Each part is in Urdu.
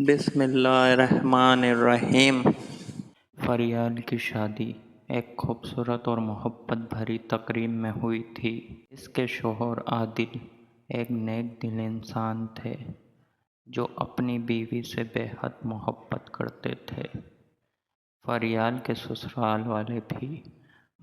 بسم اللہ الرحمن الرحیم۔ فریال کی شادی ایک خوبصورت اور محبت بھری تقریب میں ہوئی تھی۔ اس کے شوہر عادل ایک نیک دل انسان تھے جو اپنی بیوی سے بے حد محبت کرتے تھے۔ فریال کے سسرال والے بھی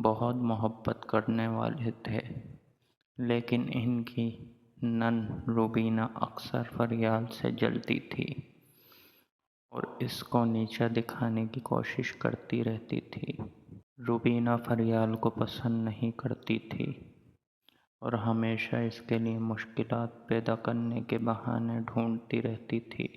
بہت محبت کرنے والے تھے، لیکن ان کی نند روبینہ اکثر فریال سے جلتی تھی اور اس کو نیچا دکھانے کی کوشش کرتی رہتی تھی۔ روبینہ فریال کو پسند نہیں کرتی تھی اور ہمیشہ اس کے لیے مشکلات پیدا کرنے کے بہانے ڈھونڈتی رہتی تھی۔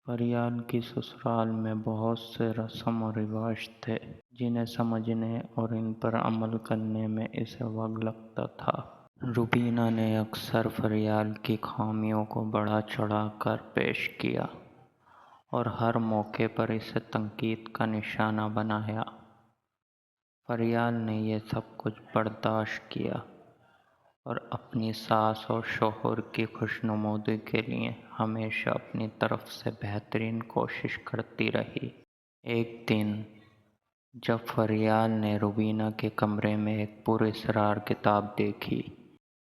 فریال کی سسرال میں بہت سے رسم و رواج تھے جنہیں سمجھنے اور ان پر عمل کرنے میں اسے وقت لگتا تھا۔ روبینہ نے اکثر فریال کی خامیوں کو بڑھا چڑھا کر پیش کیا اور ہر موقع پر اسے تنقید کا نشانہ بنایا۔ فریال نے یہ سب کچھ برداشت کیا اور اپنی ساس اور شوہر کی خوشنمودی کے لیے ہمیشہ اپنی طرف سے بہترین کوشش کرتی رہی۔ ایک دن جب فریال نے روبینہ کے کمرے میں ایک پراسرار کتاب دیکھی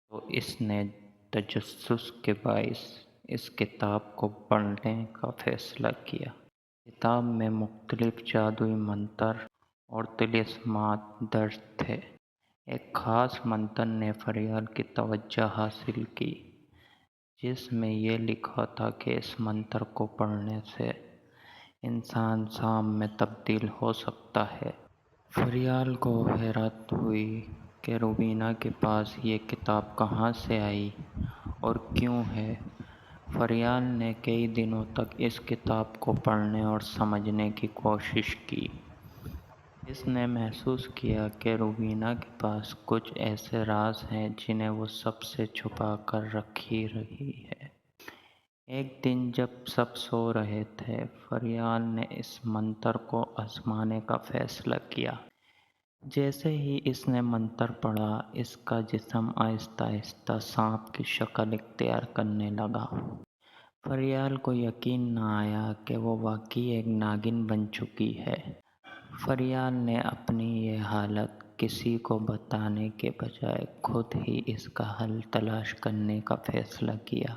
تو اس نے تجسس کے باعث اس کتاب کو پڑھنے کا فیصلہ کیا۔ کتاب میں مختلف جادوئی منتر اور طلسمات درج تھے۔ ایک خاص منتر نے فریال کی توجہ حاصل کی، جس میں یہ لکھا تھا کہ اس منتر کو پڑھنے سے انسان سانپ میں تبدیل ہو سکتا ہے۔ فریال کو حیرت ہوئی کہ روبینہ کے پاس یہ کتاب کہاں سے آئی اور کیوں ہے۔ فریال نے کئی دنوں تک اس کتاب کو پڑھنے اور سمجھنے کی کوشش کی۔ اس نے محسوس کیا کہ روبینہ کے پاس کچھ ایسے راز ہیں جنہیں وہ سب سے چھپا کر رکھی رہی ہے۔ ایک دن جب سب سو رہے تھے، فریال نے اس منتر کو آزمانے کا فیصلہ کیا۔ جیسے ہی اس نے منتر پڑھا، اس کا جسم آہستہ آہستہ سانپ کی شکل اختیار کرنے لگا۔ فریال کو یقین نہ آیا کہ وہ واقعی ایک ناگن بن چکی ہے۔ فریال نے اپنی یہ حالت کسی کو بتانے کے بجائے خود ہی اس کا حل تلاش کرنے کا فیصلہ کیا۔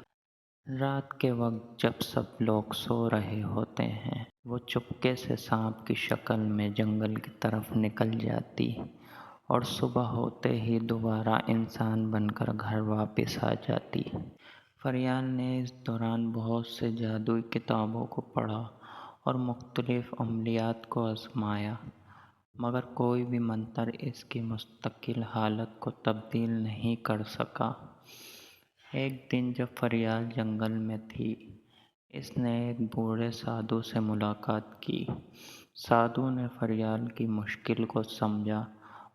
رات کے وقت جب سب لوگ سو رہے ہوتے ہیں، وہ چپکے سے سانپ کی شکل میں جنگل کی طرف نکل جاتی اور صبح ہوتے ہی دوبارہ انسان بن کر گھر واپس آ جاتی۔ فریال نے اس دوران بہت سے جادوئی کتابوں کو پڑھا اور مختلف عملیات کو آزمایا، مگر کوئی بھی منتر اس کی مستقل حالت کو تبدیل نہیں کر سکا۔ ایک دن جب فریال جنگل میں تھی، اس نے ایک بوڑھے سادھو سے ملاقات کی۔ سادھو نے فریال کی مشکل کو سمجھا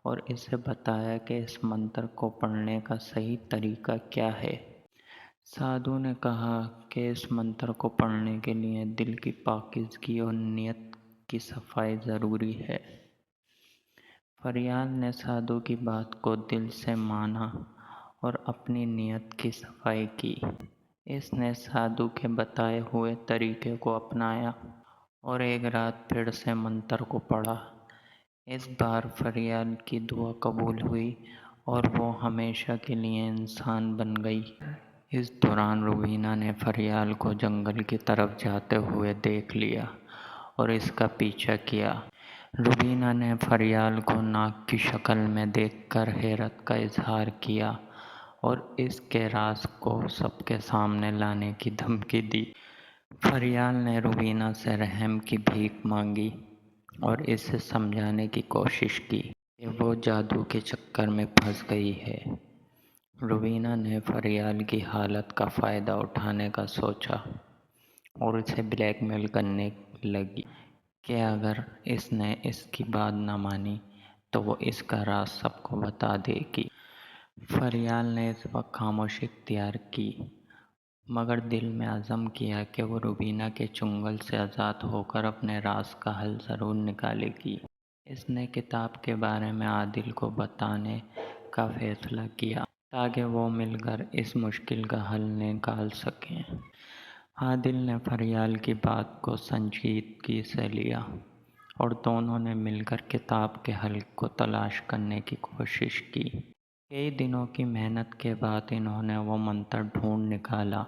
اور اسے بتایا کہ اس منتر کو پڑھنے کا صحیح طریقہ کیا ہے۔ سادھو نے کہا کہ اس منتر کو پڑھنے کے لیے دل کی پاکیزگی اور نیت کی صفائی ضروری ہے۔ فریال نے سادھو کی بات کو دل سے مانا اور اپنی نیت کی صفائی کی۔ اس نے سادھو کے بتائے ہوئے طریقے کو اپنایا اور ایک رات پھر سے منتر کو پڑھا۔ اس بار فریال کی دعا قبول ہوئی اور وہ ہمیشہ کے لیے انسان بن گئی۔ اس دوران روبینہ نے فریال کو جنگل کی طرف جاتے ہوئے دیکھ لیا اور اس کا پیچھا کیا۔ روبینہ نے فریال کو ناگ کی شکل میں دیکھ کر حیرت کا اظہار کیا اور اس کے راز کو سب کے سامنے لانے کی دھمکی دی۔ فریال نے روبینہ سے رحم کی بھیک مانگی اور اسے سمجھانے کی کوشش کی کہ وہ جادو کے چکر میں پھنس گئی ہے۔ روبینہ نے فریال کی حالت کا فائدہ اٹھانے کا سوچا اور اسے بلیک میل کرنے لگی کہ اگر اس نے اس کی بات نہ مانی تو وہ اس کا راز سب کو بتا دے گی۔ فریال نے اس وقت خاموشی اختیار کی، مگر دل میں عزم کیا کہ وہ روبینہ کے چنگل سے آزاد ہو کر اپنے راز کا حل ضرور نکالے گی۔ اس نے کتاب کے بارے میں عادل کو بتانے کا فیصلہ کیا تاکہ وہ مل کر اس مشکل کا حل نکال سکیں۔ عادل نے فریال کی بات کو سنجیدگی سے لیا اور دونوں نے مل کر کتاب کے حل کو تلاش کرنے کی کوشش کی۔ کئی دنوں کی محنت کے بعد انہوں نے وہ منتر ڈھونڈ نکالا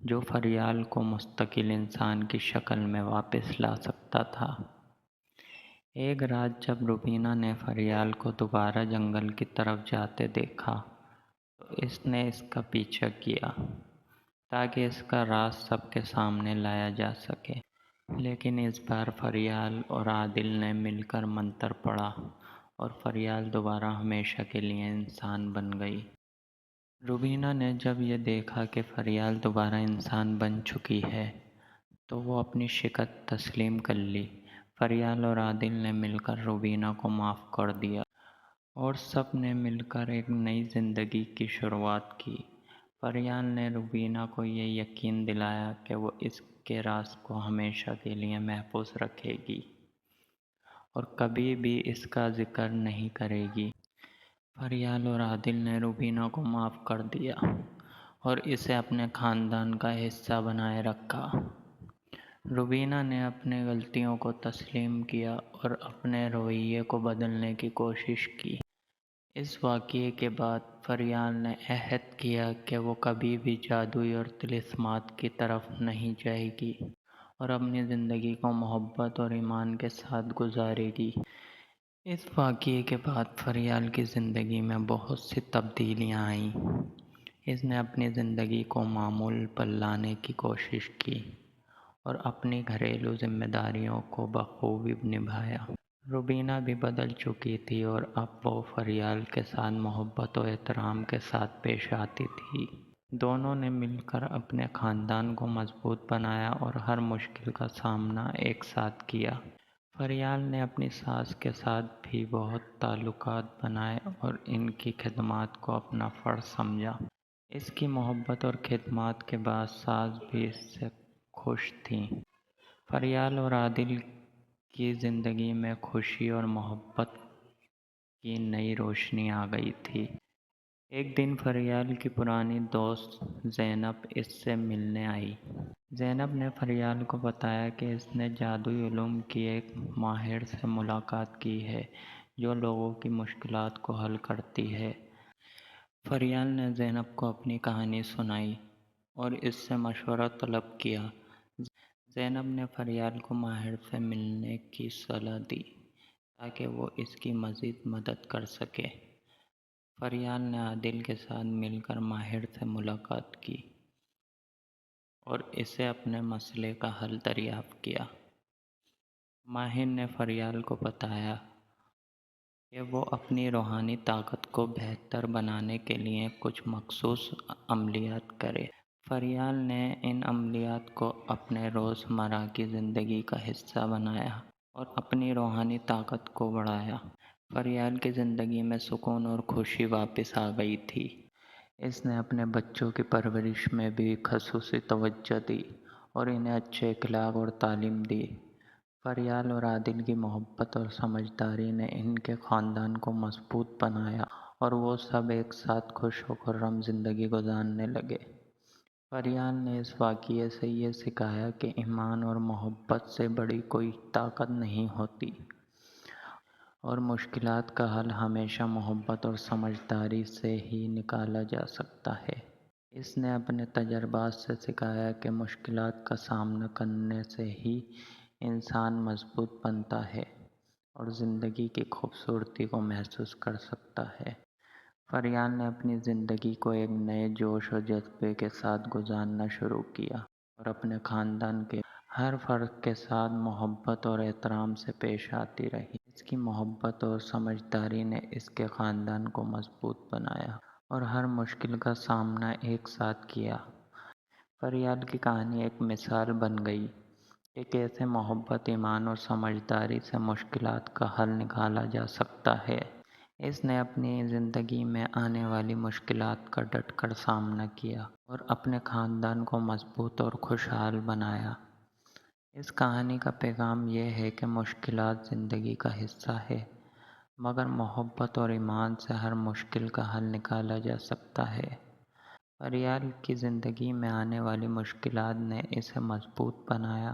جو فریال کو مستقل انسان کی شکل میں واپس لا سکتا تھا۔ ایک رات جب روبینہ نے فریال کو دوبارہ جنگل کی طرف جاتے دیکھا تو اس نے اس کا پیچھا کیا تاکہ اس کا راز سب کے سامنے لایا جا سکے، لیکن اس بار فریال اور عادل نے مل کر منتر پڑھا اور فریال دوبارہ ہمیشہ کے لیے انسان بن گئی۔ روبینہ نے جب یہ دیکھا کہ فریال دوبارہ انسان بن چکی ہے تو وہ اپنی شکست تسلیم کر لی۔ فریال اور عادل نے مل کر روبینہ کو معاف کر دیا اور سب نے مل کر ایک نئی زندگی کی شروعات کی۔ فریال نے روبینہ کو یہ یقین دلایا کہ وہ اس کے راز کو ہمیشہ کے لیے محفوظ رکھے گی اور کبھی بھی اس کا ذکر نہیں کرے گی۔ فریال اور عادل نے روبینہ کو معاف کر دیا اور اسے اپنے خاندان کا حصہ بنائے رکھا۔ روبینہ نے اپنی غلطیوں کو تسلیم کیا اور اپنے رویے کو بدلنے کی کوشش کی۔ اس واقعے کے بعد فریال نے عہد کیا کہ وہ کبھی بھی جادوئی اور طلسمات کی طرف نہیں جائے گی اور اپنی زندگی کو محبت اور ایمان کے ساتھ گزارے گی۔ اس واقعے کے بعد فریال کی زندگی میں بہت سی تبدیلیاں آئیں۔ اس نے اپنی زندگی کو معمول پر لانے کی کوشش کی اور اپنی گھریلو ذمہ داریوں کو بخوبی نبھایا۔ روبینہ بھی بدل چکی تھی اور اب وہ فریال کے ساتھ محبت و احترام کے ساتھ پیش آتی تھی۔ دونوں نے مل کر اپنے خاندان کو مضبوط بنایا اور ہر مشکل کا سامنا ایک ساتھ کیا۔ فریال نے اپنی ساس کے ساتھ بھی بہت تعلقات بنائے اور ان کی خدمات کو اپنا فرض سمجھا۔ اس کی محبت اور خدمات کے بعد ساس بھی اس سے خوش تھیں۔ فریال اور عادل کی زندگی میں خوشی اور محبت کی نئی روشنی آ گئی تھی۔ ایک دن فریال کی پرانی دوست زینب اس سے ملنے آئی۔ زینب نے فریال کو بتایا کہ اس نے جادوئی علوم کی ایک ماہر سے ملاقات کی ہے جو لوگوں کی مشکلات کو حل کرتی ہے۔ فریال نے زینب کو اپنی کہانی سنائی اور اس سے مشورہ طلب کیا۔ زینب نے فریال کو ماہر سے ملنے کی صلاح دی تاکہ وہ اس کی مزید مدد کر سکے۔ فریال نے عادل کے ساتھ مل کر ماہر سے ملاقات کی اور اسے اپنے مسئلے کا حل دریافت کیا۔ ماہر نے فریال کو بتایا کہ وہ اپنی روحانی طاقت کو بہتر بنانے کے لیے کچھ مخصوص عملیات کرے۔ فریال نے ان عملیات کو اپنے روزمرہ کی زندگی کا حصہ بنایا اور اپنی روحانی طاقت کو بڑھایا۔ فریال کی زندگی میں سکون اور خوشی واپس آ گئی تھی۔ اس نے اپنے بچوں کی پرورش میں بھی خصوصی توجہ دی اور انہیں اچھے اخلاق اور تعلیم دی۔ فریال اور عادل کی محبت اور سمجھداری نے ان کے خاندان کو مضبوط بنایا اور وہ سب ایک ساتھ خوش و خرم زندگی گزارنے لگے۔ فریال نے اس واقعے سے یہ سکھایا کہ ایمان اور محبت سے بڑی کوئی طاقت نہیں ہوتی اور مشکلات کا حل ہمیشہ محبت اور سمجھداری سے ہی نکالا جا سکتا ہے۔ اس نے اپنے تجربات سے سکھایا کہ مشکلات کا سامنا کرنے سے ہی انسان مضبوط بنتا ہے اور زندگی کی خوبصورتی کو محسوس کر سکتا ہے۔ فریال نے اپنی زندگی کو ایک نئے جوش و جذبے کے ساتھ گزارنا شروع کیا اور اپنے خاندان کے ہر فرد کے ساتھ محبت اور احترام سے پیش آتی رہی۔ اس کی محبت اور سمجھداری نے اس کے خاندان کو مضبوط بنایا اور ہر مشکل کا سامنا ایک ساتھ کیا۔ فریال کی کہانی ایک مثال بن گئی کہ کیسے محبت، ایمان اور سمجھداری سے مشکلات کا حل نکالا جا سکتا ہے۔ اس نے اپنی زندگی میں آنے والی مشکلات کا ڈٹ کر سامنا کیا اور اپنے خاندان کو مضبوط اور خوشحال بنایا۔ اس کہانی کا پیغام یہ ہے کہ مشکلات زندگی کا حصہ ہے، مگر محبت اور ایمان سے ہر مشکل کا حل نکالا جا سکتا ہے۔ فریال کی زندگی میں آنے والی مشکلات نے اسے مضبوط بنایا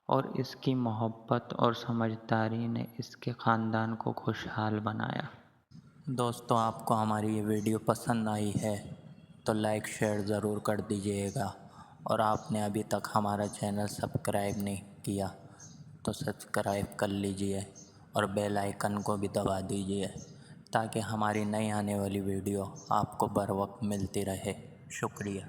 اور اس کی محبت اور سمجھداری نے اس کے خاندان کو خوشحال بنایا۔ دوستو، آپ کو ہماری یہ ویڈیو پسند آئی ہے تو لائک شیئر ضرور کر دیجیے گا، اور آپ نے ابھی تک ہمارا چینل سبسکرائب نہیں کیا تو سبسکرائب کر لیجئے اور بیل آئیکن کو بھی دبا دیجئے تاکہ ہماری نئی آنے والی ویڈیو آپ کو بر وقت ملتی رہے۔ شکریہ۔